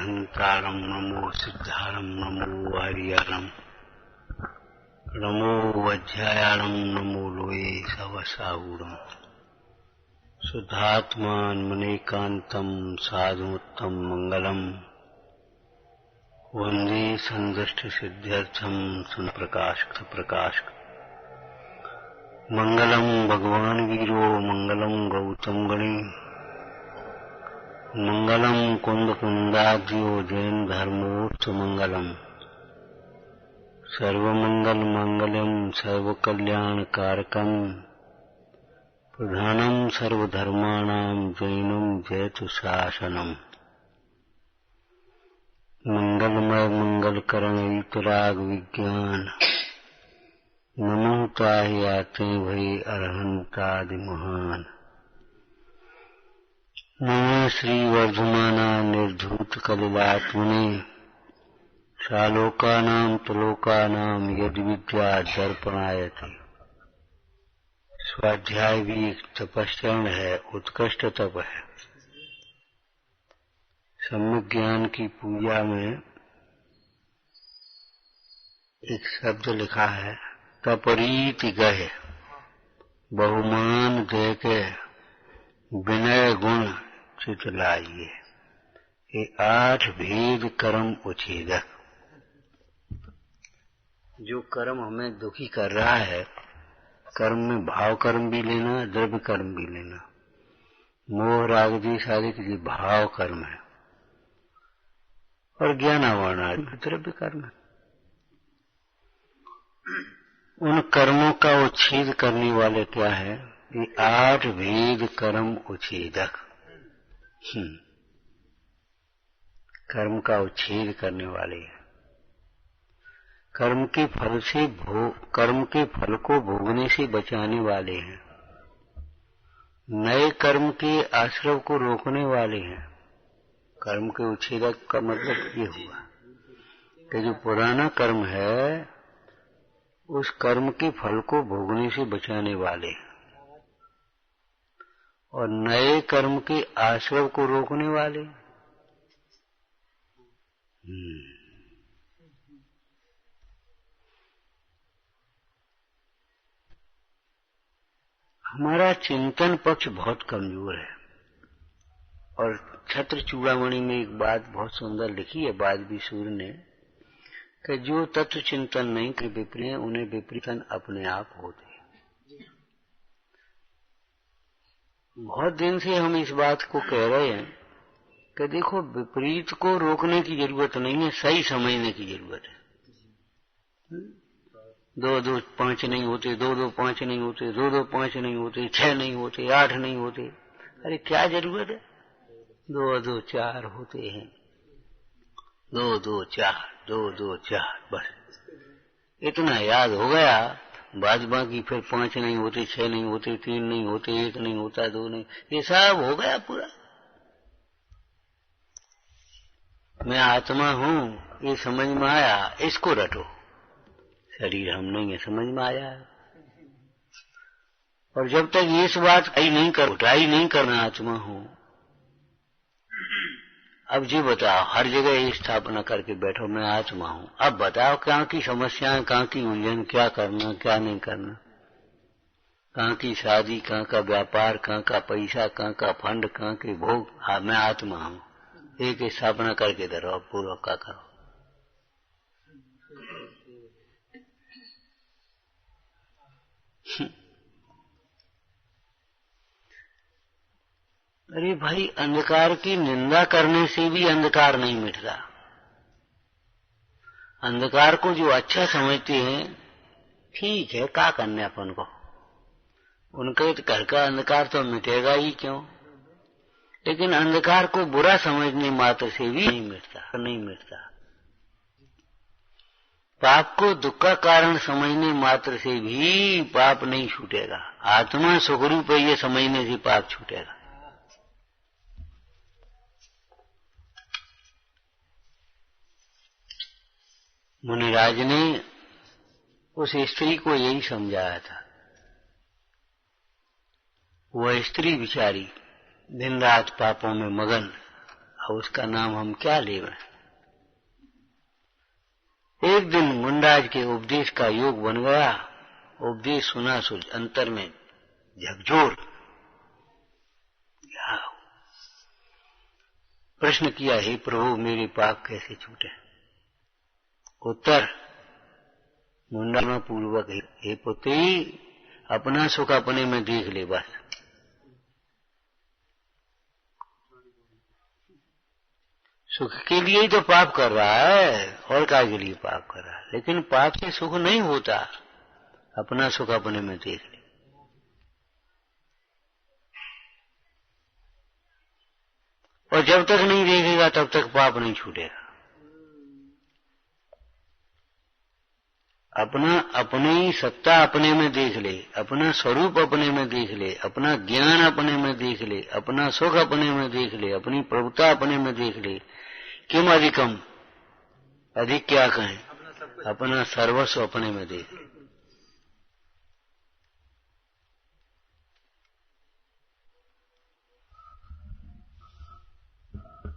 अरहंतारं नमो सिद्धारं नमो आर्यारं नमो वज्रायारं नमो लोये सवसाहूरं शुद्धात्मान्मनेकान्तं साधुमुत्तम मंगलम वंदे संदृष्टसिद्ध्यर्थं सुप्रकाश मंगलम भगवान वीरो मंगलम गौतम गणे मंगलम कुंद कुंदाद्यो जैन धर्मोत्थ मंगलम सर्वमंगल मंगलम सर्वकल्याण कारकम प्रधानम सर्वधर्माणां जैनम जयतु शासनम मंगलमय मंगलकरण वितराग विज्ञान नमो ताहि आते भई अरहंतादि महान नमो श्री वर्धमाना निर्धूत कलिलात्मने शालोकानां तुलोकानां यद विद्या दर्पणायते। स्वाध्याय भी एक तपस्चरण है, उत्कृष्ट तप है। सम्यक ज्ञान की पूजा में एक शब्द लिखा है, तपरीति गहे बहुमान दे के विनय गुण चित लाइए। ये 8 भेद कर्म उछेदक। जो कर्म हमें दुखी कर रहा है, कर्म में भाव कर्म भी लेना, द्रव्य कर्म भी लेना। मोह राग द्वेष आदि के भाव कर्म है और ज्ञानावरण आदि द्रव्य कर्म है। उन कर्मों का उच्छेद करने वाले क्या है? ये 8 भेद कर्म उच्छेदक। कर्म का उच्छेद करने वाले हैं। कर्म के फल को भोगने से बचाने वाले हैं। नए कर्म के आश्रव को रोकने वाले हैं। कर्म के उच्छेदक का मतलब ये हुआ कि जो पुराना कर्म है उस कर्म के फल को भोगने से बचाने वाले हैं और नए कर्म के आश्रव को रोकने वाले। हमारा चिंतन पक्ष बहुत कमजोर है और छत्र चूड़ामणि में एक बात बहुत सुंदर लिखी है वाजबी सूर्य ने कि जो तत्व चिंतन नहीं के विपरीत उन्हें विपरीतन अपने आप होते। बहुत दिन से हम इस बात को कह रहे हैं कि देखो विपरीत को रोकने की जरूरत नहीं है, सही समझने की जरूरत है। 2 2 5 नहीं होते, 2 2 5 नहीं होते, 2 2 5 नहीं होते, 6 नहीं होते, 8 नहीं होते। अरे क्या जरूरत है? 2 2 4 होते हैं। 2 2 4 2 2 4 बस इतना याद हो गया। बाद बाकी फिर 5 नहीं होते, 6 नहीं होते, 3 नहीं होते, 1 नहीं होता, 2 नहीं, ये सब हो गया पूरा। मैं आत्मा हूँ ये समझ में आया, इसको रटो। शरीर हम नहीं है, समझ में आया है। और जब तक इस बात उठाई नहीं करना आत्मा हूँ, अब जी बताओ हर जगह ये स्थापना करके बैठो मैं आत्मा हूँ। अब बताओ कहाँ की समस्याएं, कहाँ की उलझन, क्या करना क्या नहीं करना, कहाँ की शादी, कहाँ का व्यापार, कहाँ का पैसा, कहाँ का फंड, कहाँ के भोग। हाँ मैं आत्मा हूँ, एक स्थापना करके धरो, पूर्वक का करो। अरे भाई, अंधकार की निंदा करने से भी अंधकार नहीं मिटता। अंधकार को जो अच्छा समझते हैं, ठीक है, क्या करने अपन को, उनके घर का अंधकार तो मिटेगा ही क्यों। लेकिन अंधकार को बुरा समझने मात्र से भी नहीं मिटता। पाप को दुख का कारण समझने मात्र से भी पाप नहीं छूटेगा। आत्मा सुखरूप है ये समझने से पाप छूटेगा। मुनिराज ने उस स्त्री को यही समझाया था। वह स्त्री बिचारी दिन रात पापों में मगन अब उसका नाम हम क्या लेवें। एक दिन मुंडाज के उपदेश का योग बन गया। उपदेश सुना सो अंतर में झकझोर। प्रश्न किया, हे प्रभु मेरे पाप कैसे छूटे। उत्तर मुंडा पूर्वक, हे पुत्री अपना सुख अपने में देख ले बस। सुख के लिए ही तो पाप कर रहा है, और काय के लिए पाप कर रहा है। लेकिन पाप से सुख नहीं होता, अपना सुख अपने में देख ले। और जब तक नहीं देखेगा तब तक पाप नहीं छूटेगा। अपनी सत्ता अपने में देख ले, अपना स्वरूप अपने में देख ले, अपना ज्ञान अपने में देख ले, अपना सुख अपने में देख ले, अपनी प्रभुता अपने में देख ले। किम अधिकम, अधिक क्या कहें, अपना सर्वस्व अपने में देख ले।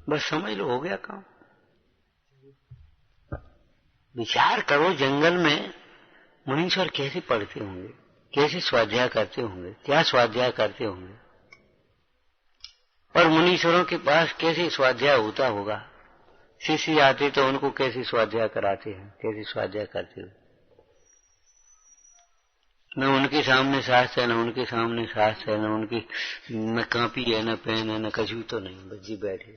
बस समझ लो, हो गया काम। विचार करो, जंगल में मुनीश्वर कैसे पढ़ते होंगे, कैसे स्वाध्याय करते होंगे, क्या स्वाध्याय करते होंगे, और मुनीश्वरों के पास कैसे स्वाध्याय होता होगा। शिष्य आते तो उनको कैसे स्वाध्याय कराते हैं, कैसे स्वाध्याय करते हो। न उनके सामने शास्त्र है, न उनके सामने शास्त्र है, न उनकी न कॉपी है, न पेन है, न कछु तो नहीं, बस जी बैठे।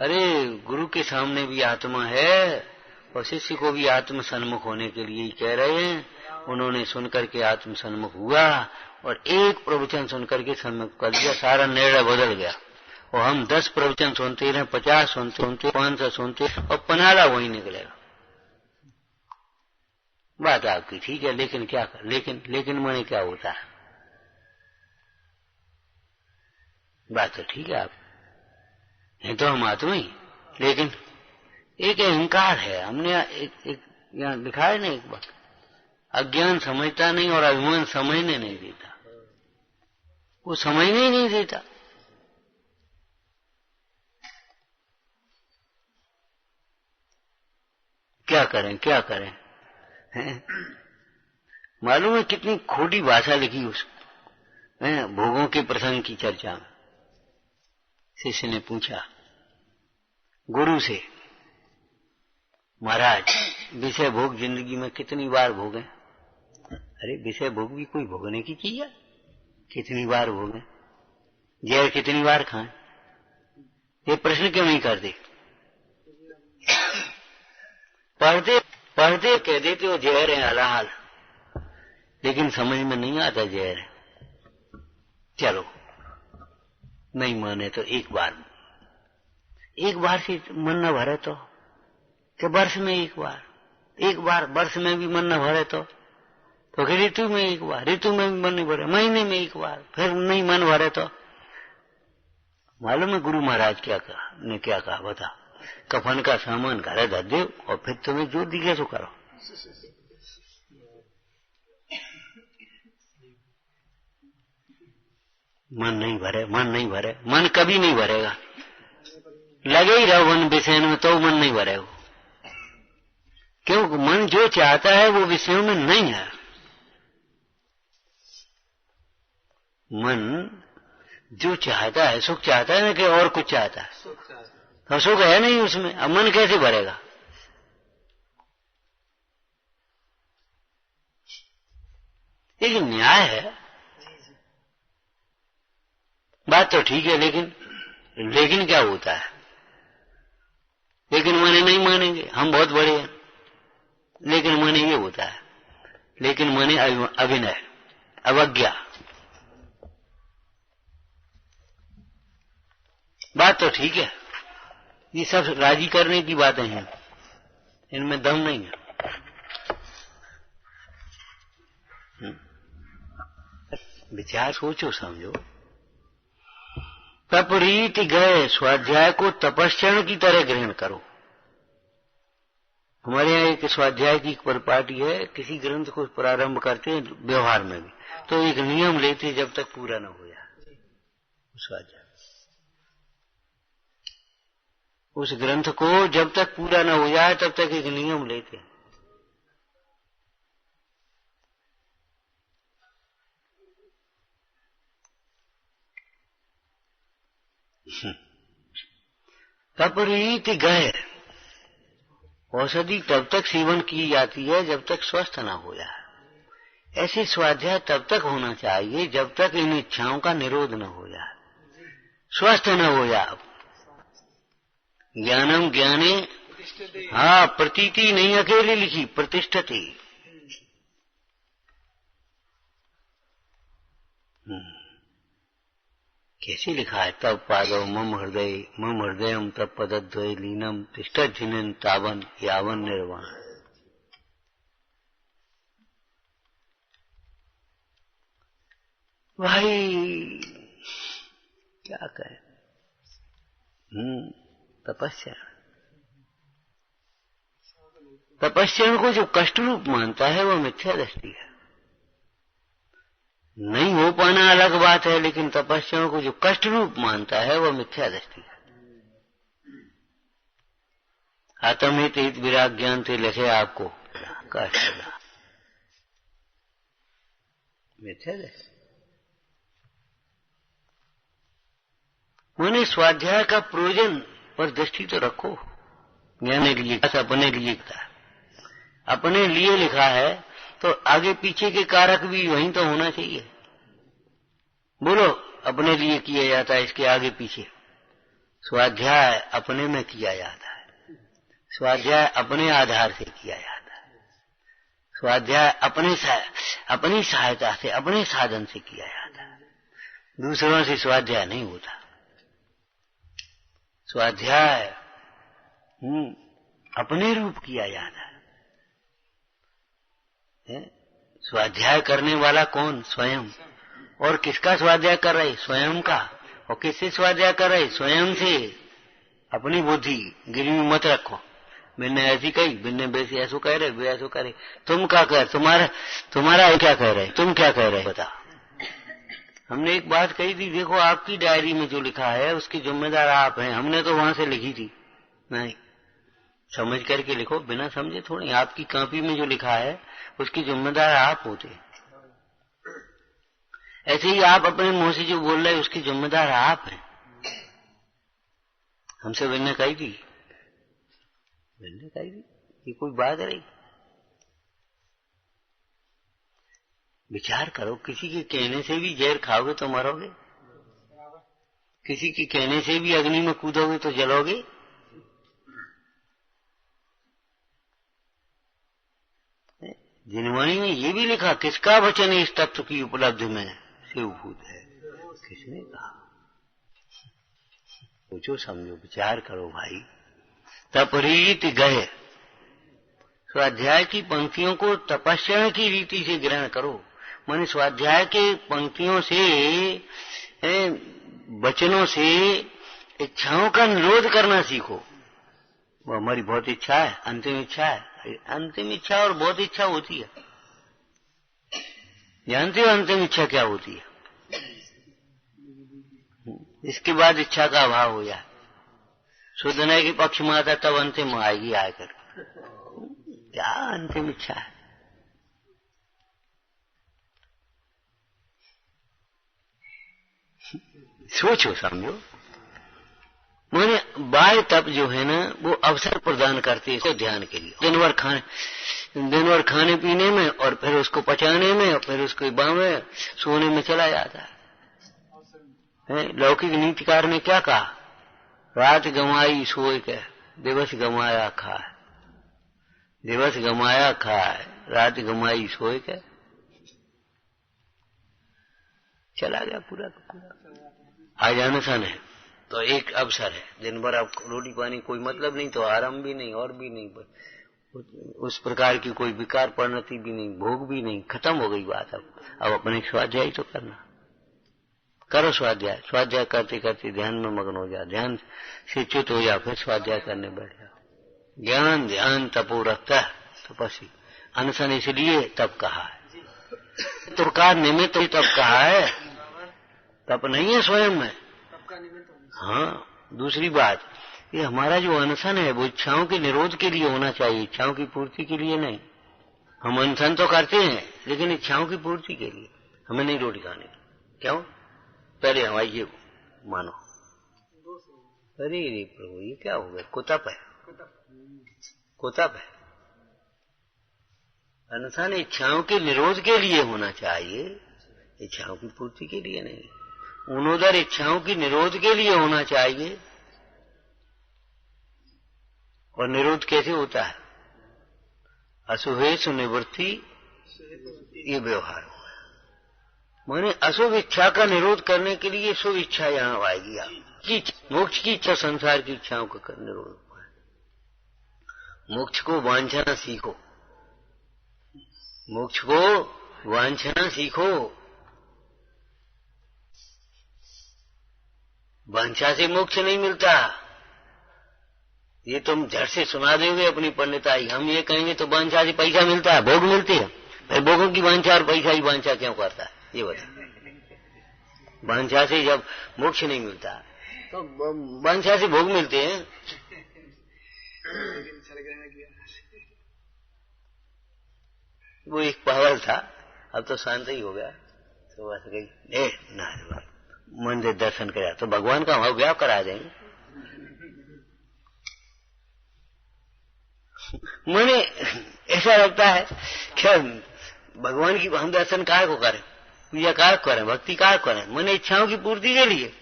अरे गुरु के सामने भी आत्मा है, और शिष्य को भी आत्म सन्मुख होने के लिए ही कह रहे हैं। उन्होंने सुनकर के आत्म सन्मुख हुआ, और एक प्रवचन सुनकर के सन्मुख कर दिया, सारा निर्णय बदल गया। और हम 10 प्रवचन सुनते रहे, 50 सुनते, 500 सुनते, और पनाला वही निकलेगा। बात आपकी ठीक है, लेकिन क्या कर, लेकिन मैंने क्या होता है। बात तो ठीक है, आप ये तो हम आत्मा ही, लेकिन एक अहंकार है। हमने एक यहाँ लिखा है ना एक बात, अज्ञान समझता नहीं और अभिमान समझने नहीं देता। वो समझने ही नहीं देता। क्या करें, क्या करें, मालूम है कितनी खोटी भाषा लिखी उस भोगों के प्रसंग की चर्चा में। शिष्य ने पूछा गुरु से, महाराज विषय भोग जिंदगी में कितनी बार भोगे। अरे विषय भोग भी कोई भोगने की चीज है, कितनी बार भोगे, जहर कितनी बार खाएं। ये प्रश्न क्यों नहीं करते। पढ़ते कह देते हो जहर है हलाल, लेकिन समझ में नहीं आता जहर है। चलो नहीं माने तो एक बार से मन न भरे तो क्या, वर्ष में एक बार वर्ष में भी मन न भरे तो फिर ऋतु में एक बार, ऋतु में भी मन नहीं भरे, महीने में एक बार, फिर नहीं मन भरे तो। मालूम है गुरु महाराज क्या कहा बता, कफन का सामान घरे धर दो और फिर तुम्हें जो दिखे सो करो। मन नहीं भरे, मन कभी नहीं भरेगा। लगे ही रहो वन विषय में तो मन नहीं भरेगा। क्यों, मन जो चाहता है वो विषयों में नहीं है। मन जो चाहता है, सुख चाहता है ना कि और कुछ चाहता है, तो सुख है नहीं उसमें, अब मन कैसे भरेगा। एक न्याय है, बात तो ठीक है, लेकिन क्या होता है। लेकिन माने नहीं मानेंगे, हम बहुत बड़े हैं, लेकिन माने ये होता है, लेकिन माने अभिनय, अवज्ञा। बात तो ठीक है, ये सब राजी करने की बातें हैं, इनमें दम नहीं है। विचार सोचो समझो। तपरीति गए, स्वाध्याय को तपस्या की तरह ग्रहण करो। हमारे यहाँ एक स्वाध्याय की परिपाटी है, किसी ग्रंथ को प्रारंभ करते हैं व्यवहार में भी, तो एक नियम लेते जब तक पूरा न हो जाए स्वाध्याय। उस ग्रंथ को जब तक पूरा न हो जाए तब तक एक नियम लेते हैं। तपरीति गए, औषधि तब तक सेवन की जाती है जब तक स्वस्थ न हो जाए। ऐसे स्वाध्याय तब तक होना चाहिए जब तक इन इच्छाओं का निरोध न हो जाए, स्वस्थ न हो जाए। ज्ञानम ज्ञाने, हाँ, प्रतीति नहीं अकेली लिखी, प्रतिष्ठति। कैसे लिखा है? तब पादव मम हृदयम तब पदद्वय लीनम तिष्ठिन तावन यावन निर्वाण। भाई क्या कहे, तपस्या। तपस्या को जो कष्ट रूप मानता है वो मिथ्या दृष्टि है। नहीं हो पाना अलग बात है, लेकिन तपस्या को जो कष्ट रूप मानता है वह मिथ्या दृष्टि है। आत्महित हित विराग ज्ञान से लिखे आपको कष्ट, मिथ्या दृष्टि। मैंने स्वाध्याय का प्रयोजन पर दृष्टि तो रखो। ज्ञान के लिए, अपने लिए लिखा है, अपने लिए लिखा है तो आगे पीछे के कारक भी वहीं तो होना चाहिए। बोलो, अपने लिए किया जाता है, इसके आगे पीछे। स्वाध्याय अपने में किया जाता है, स्वाध्याय अपने आधार से किया जाता है, स्वाध्याय अपनी सहायता से, अपने साधन से किया जाता है। दूसरों से स्वाध्याय नहीं होता। स्वाध्याय अपने रूप किया जाता है। स्वाध्याय करने वाला कौन? स्वयं। और किसका स्वाध्याय कर रहे? स्वयं का। और किससे स्वाध्याय कर रहे? स्वयं से। अपनी बुद्धि गिरवी मत रखो। मैंने ऐसी कही, मैंने वैसे ऐसो कह रहे, वे ऐसो कह रहे। तुम क्या कह, तुम्हारा क्या कह रहे, तुम क्या कह रहे, बता। हमने एक बात कही थी, देखो आपकी डायरी में जो लिखा है उसकी जिम्मेदार आप हैं। हमने तो वहां से लिखी थी। नहीं, समझ करके लिखो, बिना समझे थोड़ी। आपकी कॉपी में जो लिखा है उसकी जिम्मेदार आप होते। ऐसे ही आप अपने मुंह से जो बोल रहे हैं उसकी जिम्मेदार आप हैं। हमसे मैंने कही थी, ये कोई बात रही? विचार करो, किसी के कहने से भी जहर खाओगे तो मरोगे, किसी के कहने से भी अग्नि में कूदोगे तो जलोगे। जिनवाणी में ये भी लिखा, किसका वचन इस तत्व की उपलब्धि में शिवभूत है, किसने कहा? सोचो समझो, विचार करो भाई। तपरीत गए, स्वाध्याय की पंक्तियों को तपस्या की रीति से ग्रहण करो। माने स्वाध्याय के पंक्तियों से, वचनों से इच्छाओं का निरोध करना सीखो। वो हमारी बहुत इच्छा है, अंतिम इच्छा है। अंतिम इच्छा और बहुत इच्छा होती है। जानते हो अंतिम इच्छा क्या होती है? इसके बाद इच्छा का अभाव हो जाए, शुद्धनय के पक्ष में आता तब अंतिम आएगी आकर। क्या अंतिम इच्छा है? सोचो समझो। मैंने बाह्य तप जो है ना, वो अवसर प्रदान करती है इसको ध्यान के लिए। दिन भर खाने पीने में, और फिर उसको पचाने में, और फिर उसको बावे सोने में चला जाता है। लौकिक नीतिकार ने क्या कहा? रात गंवाई सोए के, दिवस गंवाया खाए। दिवस गंवाया खाए, रात गंवाई सोए के, चला गया पूरा का पूरा। आज अनशन है तो एक अवसर है, दिन भर आप रोटी पानी कोई मतलब नहीं, तो आराम भी नहीं और भी नहीं, उस प्रकार की कोई विकार परिणति भी नहीं, भोग भी नहीं, खत्म हो गई बात। अब अपने स्वाध्याय तो करना, करो स्वाध्याय। स्वाध्याय करते करते ध्यान में मग्न हो जा, ध्यान से च्युत हो जा, फिर स्वाध्याय करने बैठ जाओ। ज्ञान ध्यान तपो रखता तपस्वी। अनशन इसलिए तप कहा है, तो का निमित्त ही तप कहा है, तप नहीं है स्वयं में। हाँ, दूसरी बात, ये हमारा जो अनशन है वो इच्छाओं के निरोध के लिए होना चाहिए, इच्छाओं की पूर्ति के लिए नहीं। हम अनशन तो करते हैं लेकिन इच्छाओं की पूर्ति के लिए। हमें नहीं रोटी खानी, क्यों? पहले हमारी ये मानो। अरे रे प्रभु, ये क्या हो गया? कुतप है, कुतप है। अनशन इच्छाओं के निरोध के लिए होना चाहिए, इच्छाओं की पूर्ति के लिए नहीं। उन्नोदर इच्छाओं की निरोध के लिए होना चाहिए। और निरोध कैसे होता है? अशुभेषु निवृत्ति, ये व्यवहार हुआ। माने अशुभ इच्छा का निरोध करने के लिए शुभ इच्छा यहां आएगी। आपकी मोक्ष की इच्छा, संसार की इच्छाओं का निरोध हुआ है। मोक्ष को वांछना सीखो, मोक्ष को वांछना सीखो। वांछा से मोक्ष नहीं मिलता। ये तुम झट से सुना दोगे अपनी पंडिताई। हम ये कहेंगे तो वांछा से पैसा मिलता है, भोग मिलते हैं। भाई भोगों की वांछा और पैसा की वांछा क्यों करता है? ये बता। वांछा से जब मोक्ष नहीं मिलता तो वांछा से भोग मिलते हैं। वो एक पागल था, अब तो शांत ही हो गया। तो बस गई ना मंदिर दर्शन करा तो भगवान का वहां व्याप करा देंगे। मैंने ऐसा लगता है क्या भगवान की हम दर्शन काय को करें, पूजा काय को करें, भक्ति काय को करें? मैंने इच्छाओं की पूर्ति के लिए।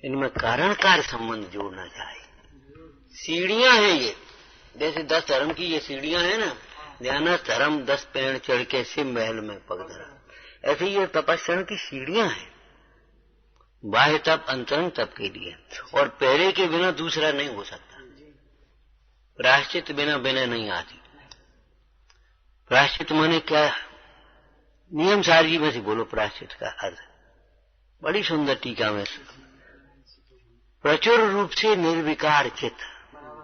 इनमें कारण कार्य संबंध जोड़ना चाहिए। सीढ़ियां हैं ये, जैसे 10 धर्म की ये सीढ़ियां हैं ना, ध्यान धर्म 10 पेड़ चढ़ के शिव महल में पग धरा। ऐसे ये तपस्या की सीढ़ियां हैं, बाह्य तप अंतरंग तप के लिए। और पहले के बिना दूसरा नहीं हो सकता। प्रायश्चित बिना बिना नहीं आती। प्रायश्चित माने क्या? नियम सारगी में से बोलो प्रायश्चित का अर्थ। बड़ी सुंदर टीका में प्रचुर रूप से निर्विकार चित्त,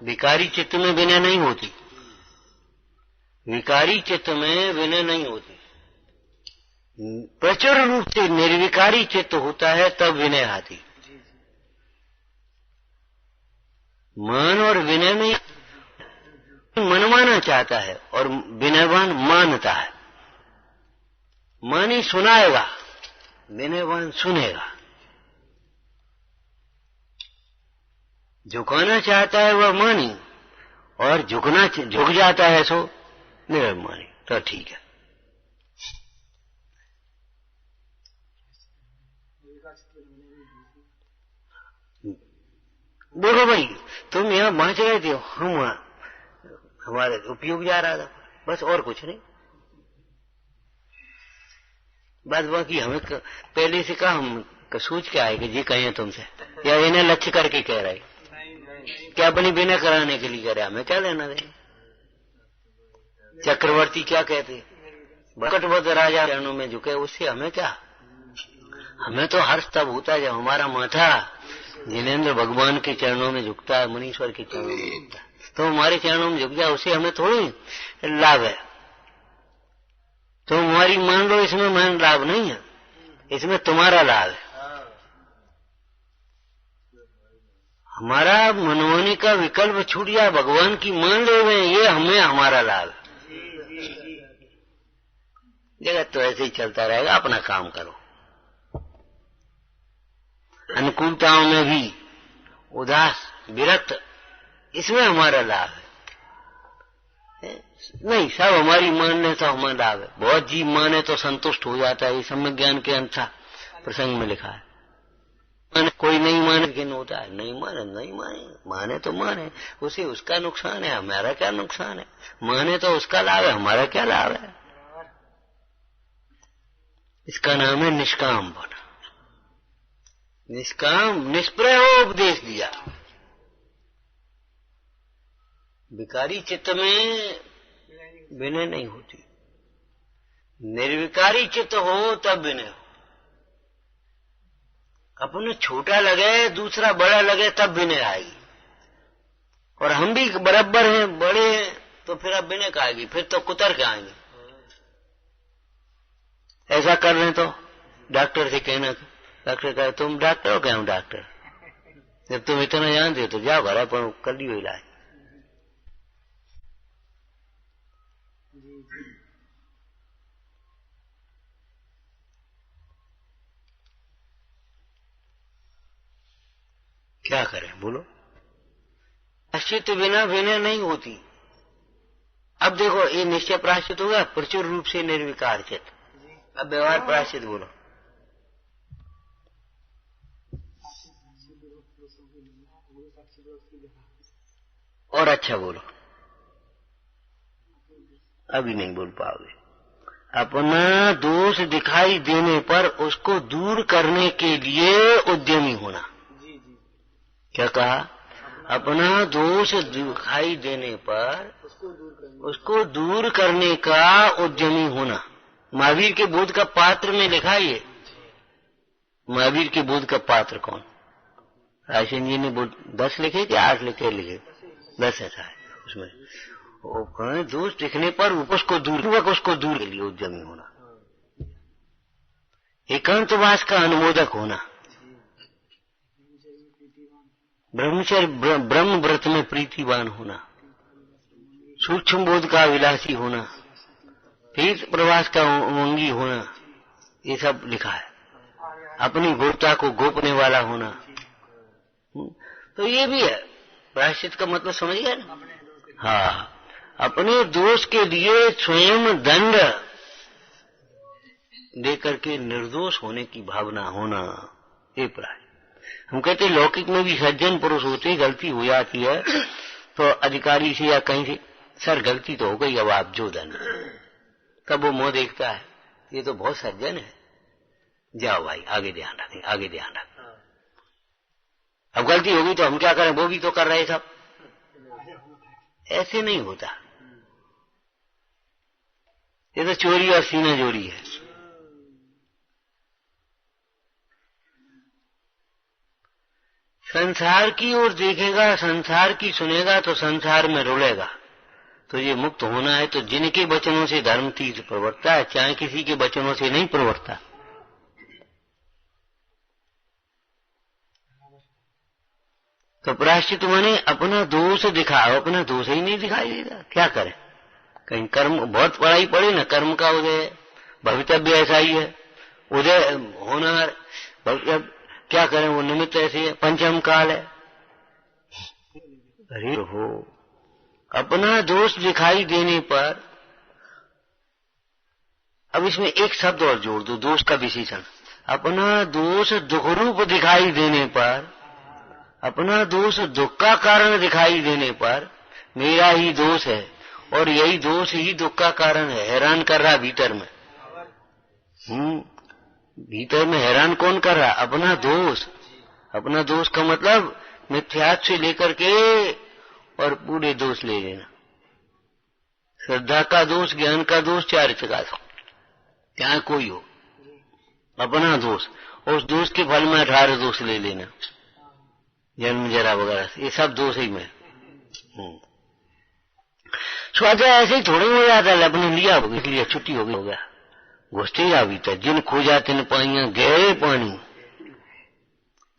विकारी चित्त में विनय नहीं होती, विकारी चित्त में विनय नहीं होती। प्रचुर रूप से निर्विकारी चित्त होता है तब विनय आती। मान और विनय में मनमाना चाहता है और विनयवान मानता है। मानी सुनाएगा, विनयवान सुनेगा। झुकाना चाहता है वह मानी, और झुक जाता है सो निर्मानी। तो ठीक है। देखो भाई, तुम यहां बांच रहे थे, हम हमारे उपयोग जा रहा था, बस और कुछ नहीं। बस बाकी हमें पहले से कहा, हम सोच के आए कि जी कहें तुमसे, या इन्हें लक्ष्य करके कह रहे, क्या अपनी बिना कराने के लिए कह रहे, हमें क्या लेना देना। चक्रवर्ती क्या कहते, बकटबद्ध राजा चरणों में झुके, उससे हमें क्या। हमें तो हर्ष तब होता है जब हमारा माथा जिनेन्द्र भगवान के चरणों में झुकता है, मुनीश्वर के चरणों में झुकता है, तो हमारे चरणों में झुक जाए, उससे हमें थोड़ी लाभ है। तो हमारी मान लो, इसमें मान लाभ नहीं है, इसमें तुम्हारा लाभ है। हमारा मनमानी का विकल्प छूट जाए, भगवान की मान ले हुए, ये हमें हमारा लाभ है। जगत तो ऐसे ही चलता रहेगा, अपना काम करो। अनुकूलताओं में भी उदास विरक्त, इसमें हमारा लाभ है। नहीं, सब हमारी मानने से हमारा लाभ है। बहुत जीव माने तो संतुष्ट हो जाता है, ये सम्य ज्ञान के अंतर प्रसंग में लिखा है। कोई नहीं माने लेकिन होता है, नहीं माने नहीं माने, माने तो माने, उसे उसका नुकसान है, हमारा क्या नुकसान है। माने तो उसका लाभ है, हमारा क्या लाभ है। इसका नाम है निष्काम बना। निष्काम निष्प्रय हो उपदेश दिया। विकारी चित्त में विनय नहीं होती, निर्विकारी चित्त हो तब विनय हो। अपने छोटा लगे दूसरा बड़ा लगे तब विनय आएगी। और हम भी बराबर हैं, बड़े हैं, तो फिर अब विनय का आएगी, फिर तो कुतर के आएंगे। ऐसा कर रहे तो डॉक्टर से कहना डॉक्टर कहे तुम डॉक्टर हो? क्या हूं डॉक्टर? जब तुम इतना जानते हो तो जाओ घर पर कर लियो इलाज। क्या करें बोलो? प्रायश्चित बिना विनय नहीं होती। अब देखो ये निश्चय प्रायश्चित होगा प्रचुर रूप से निर्विकार चित। अब व्यवहार प्रायश्चित बोलो। और अच्छा बोलो। अभी नहीं बोल पाओगे। अपना दोष दिखाई देने पर उसको दूर करने के लिए उद्यमी होना। क्या कहा? अपना दोष दिखाई देने पर उसको दूर करने का उद्यमी होना। महावीर के बोध का पात्र में लिखा ये। महावीर के बोध का पात्र कौन? राशन जी ने 10 लिखे कि 8 लिखे? 10 ऐसा है उसमें। दोष दिखने पर उसको दूर के लिए उद्यमी होना। एकांतवास का अनुमोदक होना। ब्रह्मचर्य ब्रह्म व्रत में प्रीतिवान होना। सूक्ष्म बोध का विलासी होना। तीर्थ प्रवास का उमंगी होना। ये सब लिखा है। अपनी गोपता को गोपने वाला होना। तो ये भी है। प्रायश्चित का मतलब समझ गए ना? हाँ, अपने दोष के लिए स्वयं दंड देकर के निर्दोष होने की भावना होना, ये प्राय। हम कहते लौकिक में भी सज्जन पुरुष होते गलती हो जाती है तो अधिकारी से या कहीं से, सर गलती तो हो गई, अब आप जो दंड। तब वो मुंह देखता है, ये तो बहुत सज्जन है, जाओ भाई आगे ध्यान रखें, आगे ध्यान रखें। अब गलती होगी तो हम क्या करें, वो भी तो कर रहे सब। ऐसे नहीं होता। ये तो चोरी और सीना जोड़ी है। संसार की ओर देखेगा, संसार की सुनेगा तो संसार में रुलेगा। तो ये मुक्त होना है तो जिनके वचनों से धर्म तीर्थ प्रवर्तता है, चाहे किसी के वचनों से नहीं प्रवर्तता। तो प्रायश्चित माने अपना दोष दिखाओ, अपना दोष ही नहीं दिखाई देगा, क्या करें? कहीं कर्म बहुत पढ़ाई पड़े ना, कर्म का उदय भवितव्य ऐसा ही है, उदय होना क्या करें, वो निमित्त ऐसे है, पंचम काल है। अरे हो, अपना दोष दिखाई देने पर, अब इसमें एक शब्द और जोड़ दो, दोष का विशेषण। अपना दोष दुख रूप दिखाई देने पर, अपना दोष दुख का कारण दिखाई देने पर, मेरा ही दोष है और यही दोष ही दुख का कारण है, हैरान कर रहा भीतर में। भीतर में हैरान कौन कर रहा? अपना दोष। अपना दोष का मतलब मिथ्यात्व से लेकर के और पूरे दोष ले लेना। श्रद्धा का दोष, ज्ञान का दोष, चारित्र का दोष, चाहे कोई हो, अपना दोष। और उस दोष के फल में 18 दोष ले लेना, जन्म जरा वगैरह, ये सब दोष ही में। स्वाध्याय ऐसे ही थोड़े हो जाता है, अपने लिया हो इसलिए छुट्टी हो गया, घुसते ही आ भीतर। जिन खोजा तिन पाइयां गहरे पानी।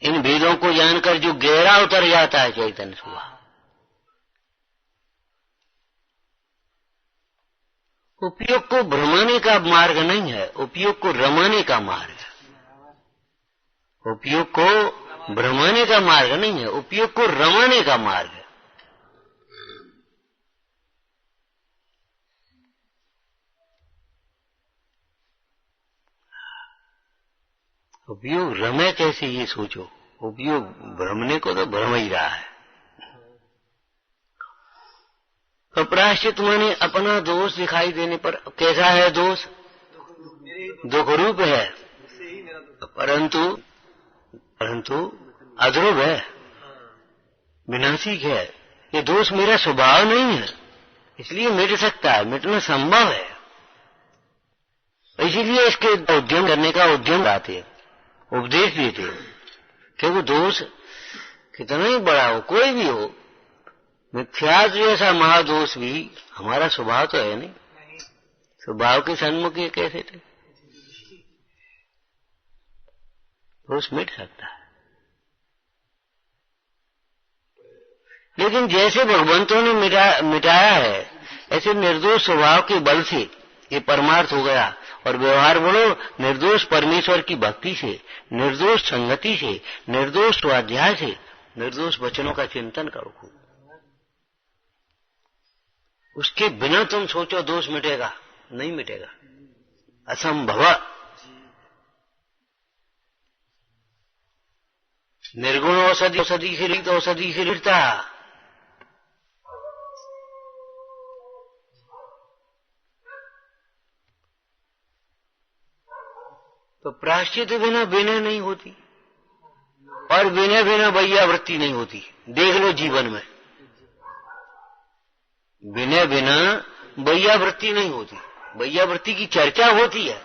इन भेदों को जानकर जो गहरा उतर जाता है चैतन्य स्वभाव, उपयोग को भ्रमाने का मार्ग नहीं है, उपयोग को रमाने का मार्ग है। उपयोग को भ्रमाने का मार्ग नहीं है, उपयोग को रमाने का मार्ग है। उपयोग रमे कैसे, ये सोचो। उपयोग भ्रमने को तो भ्रम ही रहा है। तो प्रायश्चित माने अपना दोष दिखाई देने पर, कैसा है दोष? दुख रूप है, परंतु अध्रुव है, विनाशिक है। ये दोष मेरा स्वभाव नहीं है, इसलिए मिट सकता है, मिटना संभव है। इसीलिए इसके उद्यम करने का उद्यम आते, उपदेश देते, क्योंकि दोष कितना ही बड़ा हो, कोई भी हो, मिथ्यात्व जैसा महादोष भी हमारा स्वभाव तो है नहीं। स्वभाव के सन्मुख ये कैसे थे? दोष मिट सकता है। लेकिन जैसे भगवंतों ने मिटाया है, ऐसे निर्दोष स्वभाव के बल से ये परमार्थ हो गया। और व्यवहार बोलो निर्दोष परमेश्वर की भक्ति से, निर्दोष संगति से, निर्दोष स्वाध्याय से, निर्दोष वचनों का चिंतन करो। उसके बिना तुम सोचो दोष मिटेगा, नहीं मिटेगा, असंभव। निर्गुण औषधि से रहित औषधि से मिटता। तो प्रायश्चित बिना विनय नहीं होती, और विनय बिना वैयावृत्ति नहीं होती। देख लो जीवन में, विनय बिना वैयावृत्ति नहीं होती। वैयावृत्ति की चर्चा होती है,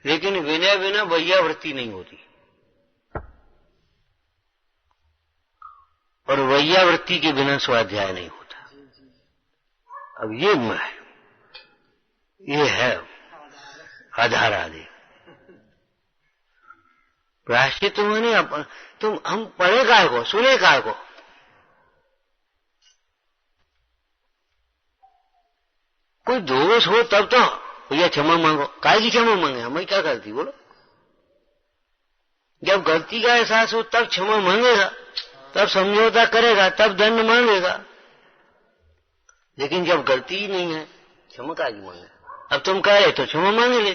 लेकिन विनय बिना वैयावृत्ति नहीं होती। और वैयावृत्ति के बिना स्वाध्याय नहीं होता। अब ये है आधार आदि। प्रायश्चित माने तुम हम पढ़े काय को, सुने काय को। कोई दोष हो तब तो भैया क्षमा मांगो। काय की क्षमा मांगे, हमें क्या गलती बोलो। जब गलती का एहसास हो तब क्षमा मांगेगा, तब समझौता करेगा, तब दंड मांगेगा। लेकिन जब गलती ही नहीं है, क्षमा काय की मांगे। अब तुम कह रहे तो क्षमा मांगे ले,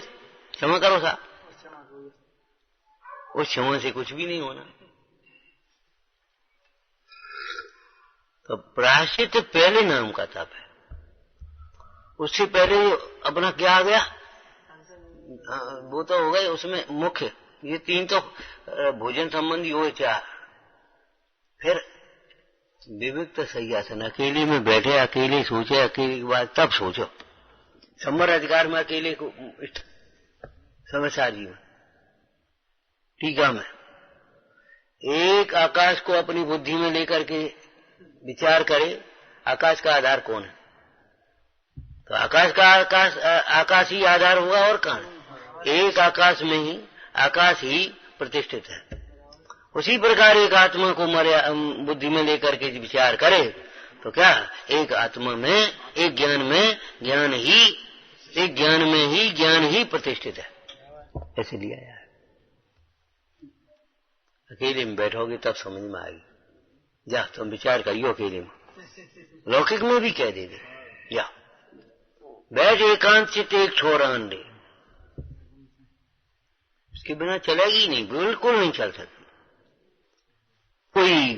क्षमा करो साहब। उस क्षमा से कुछ भी नहीं होना। तो प्रायश्चित पहले नाम का तप है। उससे पहले अपना क्या आ गया, वो तो हो गए उसमें मुख्य। ये तीन तो भोजन संबंधी हुए, चार। फिर विविक्त सैयासन, अकेले में बैठे, अकेले सोचे, अकेले के बाद तब सोचो। संवर अधिकार में अकेले को समझा जी में टीका में एक आकाश को अपनी बुद्धि में लेकर के विचार करे, आकाश का आधार कौन है। तो आकाश ही आधार हुआ, और कहां। एक आकाश में ही आकाश ही प्रतिष्ठित है। उसी प्रकार एक आत्मा को बुद्धि में लेकर के विचार करे तो क्या, एक आत्मा में, एक ज्ञान में ज्ञान ही प्रतिष्ठित है। ऐसे लिया यार। अकेले में बैठोगे तब समझ में आएगी। जा तुम विचार करियो अकेले में, लौकिक में भी कह देंगे। जा बैठ एकांत चित्त एक छोरा अंडे, उसके बिना चलेगी नहीं, बिल्कुल नहीं चल सकती। कोई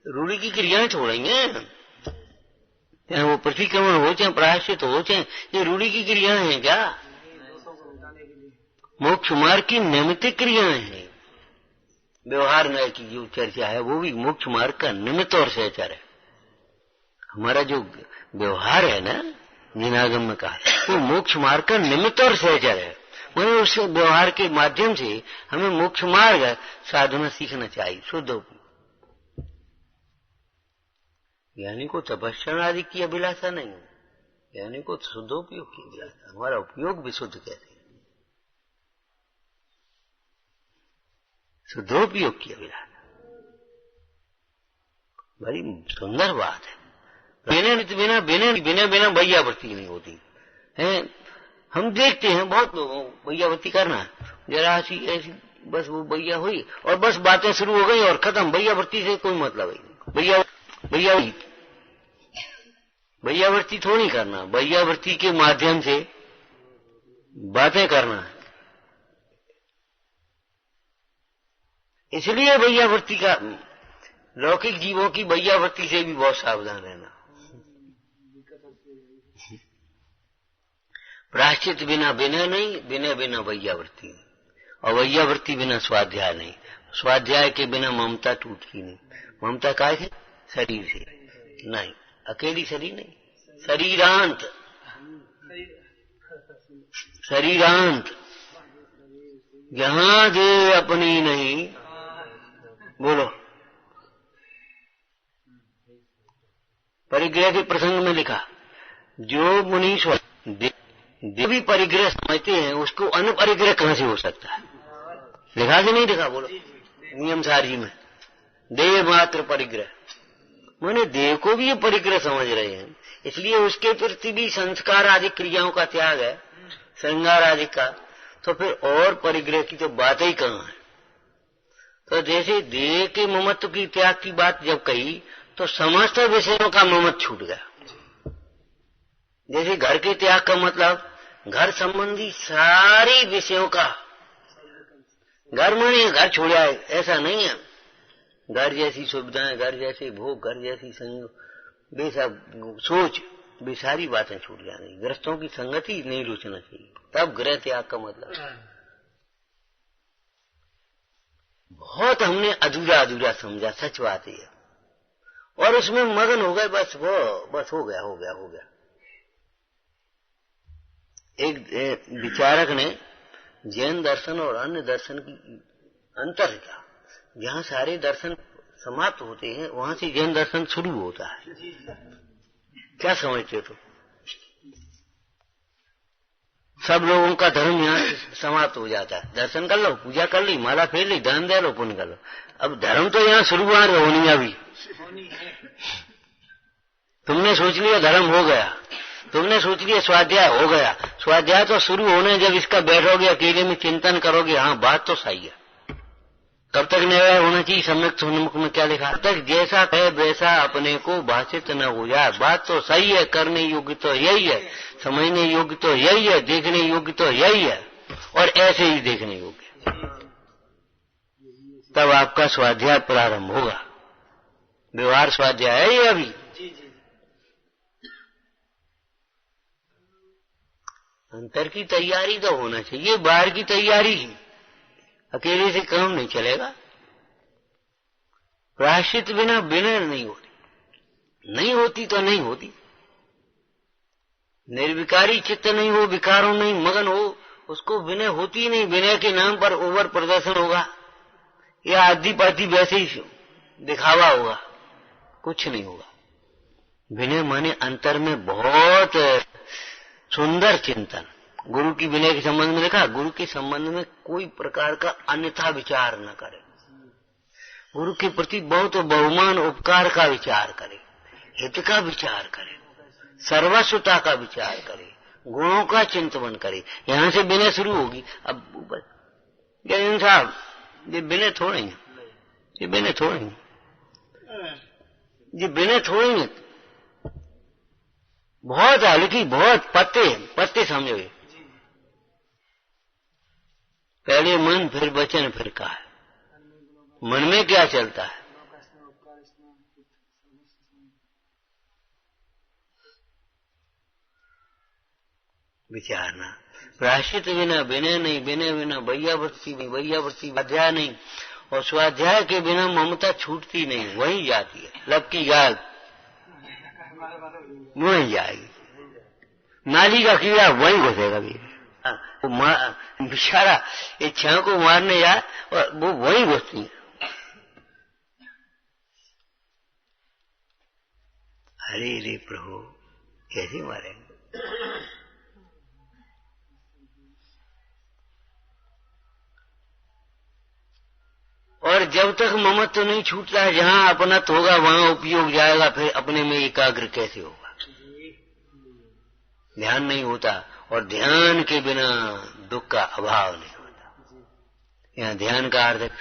रूढ़ी की क्रियाएं छोड़ेंगे, चाहे वो प्रतिक्रमण हो, चाहे प्रायश्चित हो, चाहे ये रूढ़ी की क्रियाएं हैं क्या। मोक्ष मार्ग की निमित्त क्रियाएं हैं। व्यवहार न्याय की जो चर्चा है वो भी मोक्ष मार्ग का निमित्त और सहचर है। हमारा जो व्यवहार है ना, जिनागम में कहा, वो मोक्ष मार्ग का निमित्त और सहचर है। वही उस व्यवहार के माध्यम से हमें मोक्ष मार्ग साधना सीखना चाहिए। शुद्ध उपयोग, ज्ञानी को तपस्या आदि की अभिलाषा नहीं है, ज्ञानी को शुद्धोपयोग की अभिलाषा। हमारा उपयोग भी शुद्ध कैसे, शुद्धोपयोग की अभिलाषा। बड़ी सुंदर बात है। बिना वैयावृत्ति नहीं होती है। हम देखते हैं बहुत लोगों वैयावृत्ति करना, जरा ऐसी बस वो वैया हुई और बस बातें शुरू हो गई और खत्म। वैयावृत्ति से कोई मतलब नहीं। वैयावृत्ति थोड़ी करना, वैयावृत्ति के माध्यम से बातें करना है। इसलिए वैयावृत्ति का, लौकिक जीवों की वैयावृत्ति से भी बहुत सावधान रहना। प्रायश्चित बिना विनय नहीं, विनय बिना वैयावृत्ति नहीं, और वैयावृत्ति बिना स्वाध्याय नहीं। स्वाध्याय के बिना ममता टूटती नहीं। ममता काय से, शरीर से नहीं, अकेली शरीर नहीं, शरीरांत जहां दे अपनी नहीं। बोलो, परिग्रह के प्रसंग में लिखा, जो मुनीश्वर जो भी परिग्रह समझते हैं उसको अनुपरिग्रह कहां से हो सकता है? लिखा कि नहीं लिखा? बोलो नियम सारी में देह मात्र परिग्रह, माने देह को भी ये परिग्रह समझ रहे हैं, इसलिए उसके प्रति भी संस्कार आदि क्रियाओं का त्याग है, श्रृंगार आदि का, तो फिर और परिग्रह की तो बात ही कहां है। तो जैसे देह के ममत्व की त्याग की बात जब कही तो समस्त विषयों का ममत्व छूट गया। जैसे घर के त्याग का मतलब घर संबंधी सारी विषयों का, घर माने घर छोड़ आए ऐसा नहीं है, घर जैसी सुविधाएं, घर जैसे भोग, घर जैसी बेसा सोच, वे सारी बातें छूट जाएंगी। ग्रस्तों की संगति नहीं रुचना चाहिए, तब गृह त्याग का मतलब। बहुत हमने अधूरा अधूरा समझा, सच बात है, और उसमें मगन हो गए, बस हो गया। एक विचारक ने जैन दर्शन और अन्य दर्शन की अंतर किया। जहां सारे दर्शन समाप्त होते हैं वहां से जैन दर्शन शुरू होता है। क्या समझते हो? तो सब लोगों का धर्म यहाँ समाप्त हो जाता है। दर्शन कर लो, पूजा कर ली, माला फेर ली, दान दे लो, पुण्य कर लो। अब धर्म तो यहाँ शुरुआत होनी है। अभी तुमने सोच लिया धर्म हो गया, तुमने सोच लिया स्वाध्याय हो गया। स्वाध्याय तो शुरू होने, जब इसका बैठोगे अकेले में चिंतन करोगे, हाँ बात तो सही है। कब तक न्याय होना चाहिए? सम्यक सन्मुख में क्या लिखा? तक जैसा है वैसा अपने को भाषित न हो जाए। बात तो सही है, करने योग्य तो यही है, समझने योग्य तो यही है, देखने योग्य तो यही है, और ऐसे ही देखने योग्य। तब आपका स्वाध्याय प्रारंभ होगा। व्यवहार स्वाध्याय है ये अभी। अंतर की तैयारी तो होना चाहिए, बाहर की तैयारी ही, अकेले से काम नहीं चलेगा। प्रायश्चित बिना विनय नहीं होती तो नहीं होती। निर्विकारी चित्त नहीं हो, विकारों नहीं मगन हो, उसको विनय होती नहीं। विनय के नाम पर ओवर प्रदर्शन होगा या आदि पाती वैसे ही दिखावा होगा, कुछ नहीं होगा। विनय माने अंतर में बहुत सुंदर चिंतन। गुरु की विनय के संबंध में देखा, गुरु के संबंध में कोई प्रकार का अन्यथा विचार न करे, गुरु के प्रति बहुत बहुमान उपकार का विचार करे, हित का विचार करे, सर्वस्वता का विचार करे, गुणों का चिंतन करे। यहां से विनय शुरू होगी। अब ऊपर जैन साहब, ये विनय थोड़ी है, ये विनय थोड़ी है, ये विनय थोड़ी है, बहुत हल्की, बहुत पत्ते समझोगे। पहले मन, फिर वचन, फिर काया। मन में क्या चलता है? विचारना। प्रायश्चित बिना विनय नहीं, विनय बिना वैयावृत्ति नहीं, वैयावृत्ति स्वाध्याय नहीं, और स्वाध्याय के बिना ममता छूटती नहीं, वही जाती है। लब की गाल वही जाएगी, नाली का कीड़ा वही घुसेगा भी। वो बेचारा इच्छाओं को मारने जाए और वो वही घुसती है। अरे रे प्रभु, कैसे मारेंगे? और जब तक ममत्व नहीं छूटता है, जहां अपनत्व होगा वहां उपयोग जाएगा, फिर अपने में एकाग्र कैसे होगा? ध्यान नहीं होता, और ध्यान के बिना दुख का अभाव नहीं होता। यहाँ ध्यान का अर्थ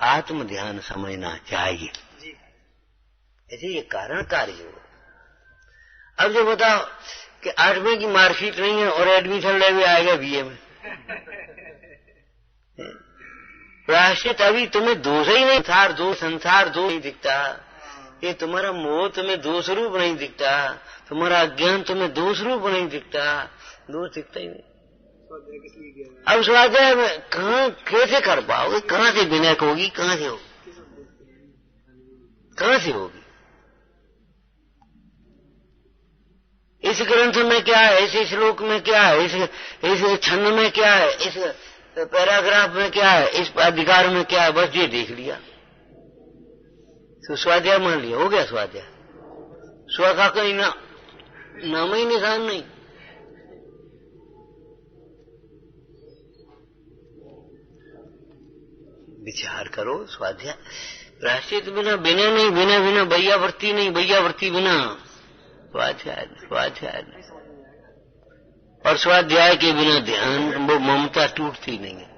आत्म ध्यान समझना चाहिए। ऐसे ये कारण कार्य हो। अब जो बताओ कि 8वीं की मार्कशीट नहीं है और एडमिशन ले हुए आएगा बीए में, प्रायश्चित अभी तुम्हें दोष ही नहीं, संसार दोष नहीं दिखता, ये तुम्हारा मोह तुम्हें दोष रूप नहीं दिखता, तुम्हारा अज्ञान तुम्हें दोष रूप नहीं दिखता, दोष दिखता ही नहीं। अब स्वाध्याय में कहाँ कैसे कर पाओगे? कहाँ से विनय होगी? कहाँ से होगी? कहाँ से होगी? इस ग्रंथ में क्या है, इस श्लोक में क्या है, इस छंद में क्या है, इस पैराग्राफ में क्या है, इस अधिकार में क्या है, बस ये देख लिया तो स्वाध्याय मान लिया, हो गया स्वाध्याय। स्व का कोई नाम ही निशान नहीं। विचार करो। स्वाध्याय प्रायश्चित बिना बिना नहीं, बिना बिना बैयावर्ती नहीं, बैयावर्ती बिना स्वाध्याय, स्वाध्याय नहीं। और स्वाध्याय के बिना ध्यान, वो ममता टूटती नहीं है,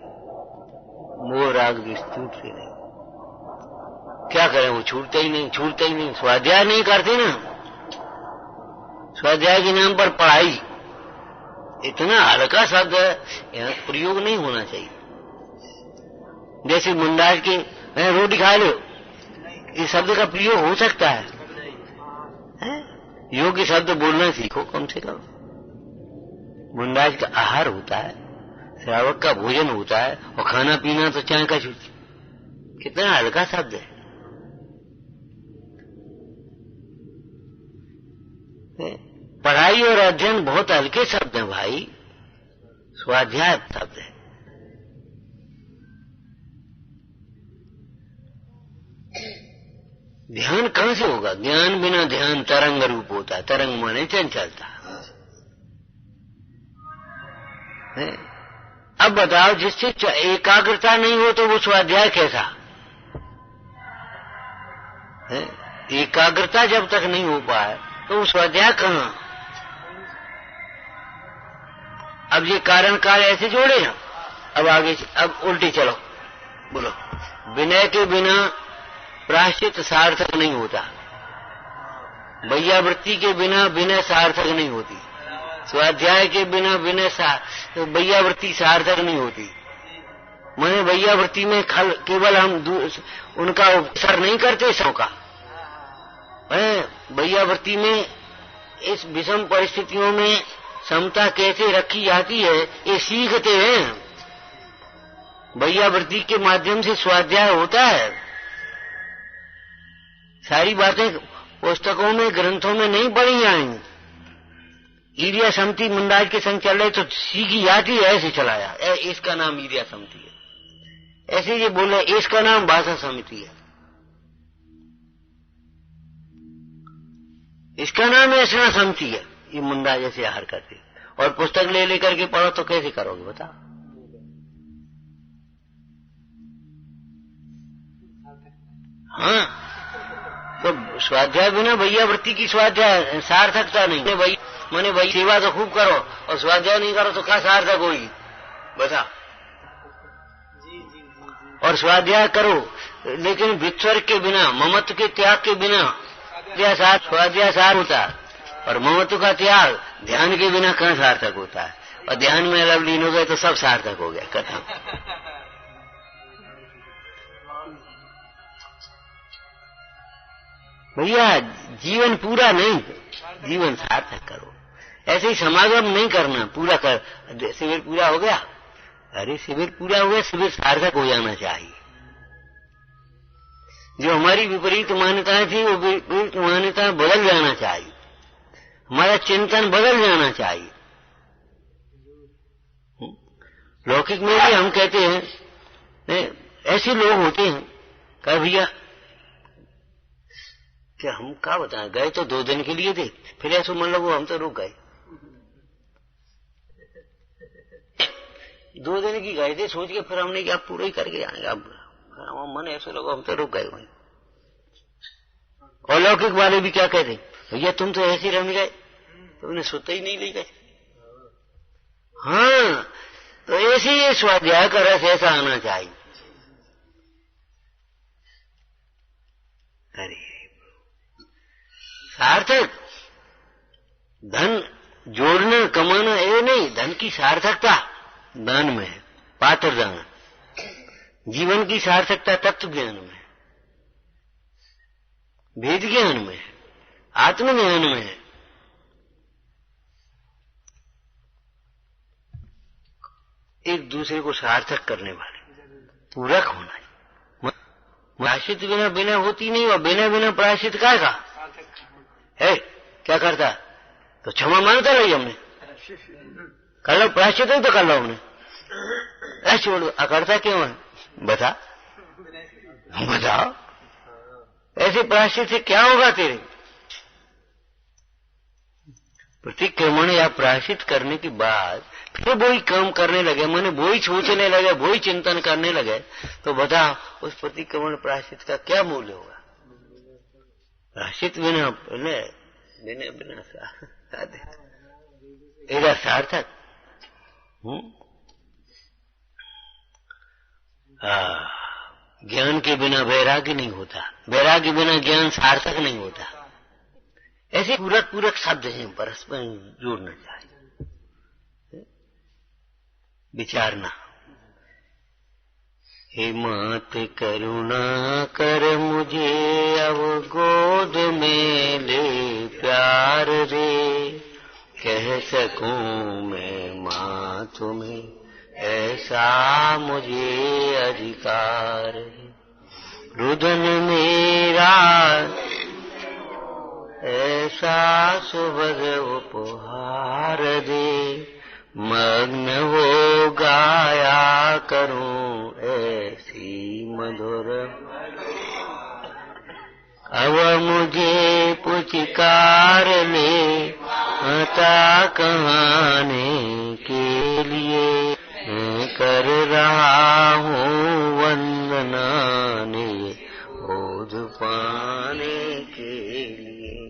मोह राग भी टूटती नहीं। क्या करें, वो छूटता ही नहीं, छूटता ही नहीं। स्वाध्याय नहीं करते ना, स्वाध्याय के नाम पर पढ़ाई, इतना हल्का शब्द है, यहाँ प्रयोग नहीं होना चाहिए। जैसे मुंडाज के रोटी खा लो, इस शब्द का प्रयोग हो सकता है? योग्य शब्द बोलना सीखो कम से कम। मुंडाज का आहार होता है, श्रावक का भोजन होता है, और खाना पीना तो चाय का छूट। कितना हल्का शब्द है। पढ़ाई और अध्ययन बहुत हल्के शब्द हैं भाई, स्वाध्याय शब्द है। ध्यान कहां से होगा? ज्ञान बिना ध्यान तरंग रूप होता है, तरंग माने चंचलता है। अब बताओ, जिससे एकाग्रता नहीं हो तो वो स्वाध्याय कैसा है? एकाग्रता जब तक नहीं हो पाए तो वो स्वाध्याय कहां? अब ये कारण काल ऐसे जोड़े ना, अब आगे, अब उल्टी चलो, बोलो। विनय के बिना प्रायश्चित सार्थक नहीं होता, बैयावृत्ति के बिना विनय सार्थक नहीं होती, स्वाध्याय के बिना विनय बैयावृत्ति सार्थक नहीं होती। मैंने बैयावृत्ति में केवल हम उनका उपसर नहीं करते सबका, बैयावृत्ति में इस विषम परिस्थितियों में समता कैसे रखी जाती है ये सीखते हैं। बैयावृत्ति के माध्यम से स्वाध्याय होता है। सारी बातें पुस्तकों में, ग्रंथों में नहीं पढ़ी जाएंगी। ईर्या समति मुंडाज के संग चल रहे तो सीखी जाती है, ऐसे चलाया, इसका नाम ईर्या समति है। ऐसे ये बोले इसका नाम भाषा समिति है, इसका नाम ऐसा समिति है। ये मुंडा जैसे आहार करते, और पुस्तक ले लेकर के पढ़ो तो कैसे करोगे बताओ? हाँ, तो स्वाध्याय बिना बैयावृत्ति की स्वाध्याय सार्थकता नहीं। मैंने भाई सेवा तो खूब करो और स्वाध्याय नहीं करो तो क्या सार्थक होगी बता? और स्वाध्याय करो लेकिन विस्वर्ग के बिना, ममत्व के त्याग के बिना स्वाध्याय सार होता है, और ममत्व का त्याग ध्यान के बिना कहाँ सार्थक होता है? और ध्यान में अलग लीन हो गए तो सब सार्थक हो गया कथा। भैया जीवन पूरा नहीं, जीवन सार्थक करो। ऐसे ही समागम नहीं करना, पूरा कर। शिविर पूरा हो गया, अरे शिविर पूरा हो गया, शिविर सार्थक हो जाना चाहिए। जो हमारी विपरीत मान्यताएं थी वो विपरीत मान्यताएं बदल जाना चाहिए, हमारा चिंतन बदल जाना चाहिए। लौकिक में भी हम कहते हैं, ऐसे लोग होते हैं कहा भैया क्या हम क्या बताएं, गए तो 2 दिन के लिए थे, फिर ऐसा मन लगो हम तो रुक गए। 2 दिन की गए थे सोच के, फिर हमने क्या पूरा ही करके आएंगे। अब मन ऐसे लगो हम तो रुक गए वहीं। और लौकिक वाले भी क्या कहते, भैया तुम तो ऐसे रह गए, तुमने सुते ही नहीं ले गए। हाँ, तो ऐसे ही स्वाध्याय का रस ऐसा आना चाहिए। अरे सार्थक धन जोड़ना कमाना ये नहीं, धन की सार्थकता दान में है, पात्र दान। जीवन की सार्थकता तत्व ज्ञान में है, वेद ज्ञान में है, आत्मज्ञान में है। एक दूसरे को सार्थक करने वाले, पूरक होना है। प्रायश्चित बिना बिना होती नहीं, और बिना बिना प्रायश्चित का है क्या करता? तो क्षमा मांगता रही हमने, कर लो प्रायश्चित तो कर लो हमने, ऐसे छोड़ करता क्यों है बता? बताओ ऐसे प्रायश्चित से क्या होगा तेरे? प्रतिक्रमण या प्रायश्चित करने के बाद फिर वही काम करने लगे, मैंने वही सोचने लगे, वही चिंतन करने लगे, तो बता उस प्रतिक्रमण प्रायश्चित का क्या मूल्य होगा? प्रायश्चित बिना बिना बिना एरा सार्थक। ज्ञान के बिना वैराग्य नहीं होता, वैराग्य बिना ज्ञान सार्थक नहीं होता। ऐसे पूरक पूरक शब्द हैं, परस्पर जोड़ना चाहिए, विचारना। हे मात करुणा कर मुझे अब गोद में ले प्यार रे, कह सकूं मैं मां तुम्हें ऐसा मुझे अधिकार है। रुदन मेरा ऐसा सुभग उपहार दे, मग्न हो गाया करूं ऐसी मधुर। अब मुझे पुचकार ले आता कहाने के लिए, कर रहा हूँ वंदना ने ओध पाने के लिए।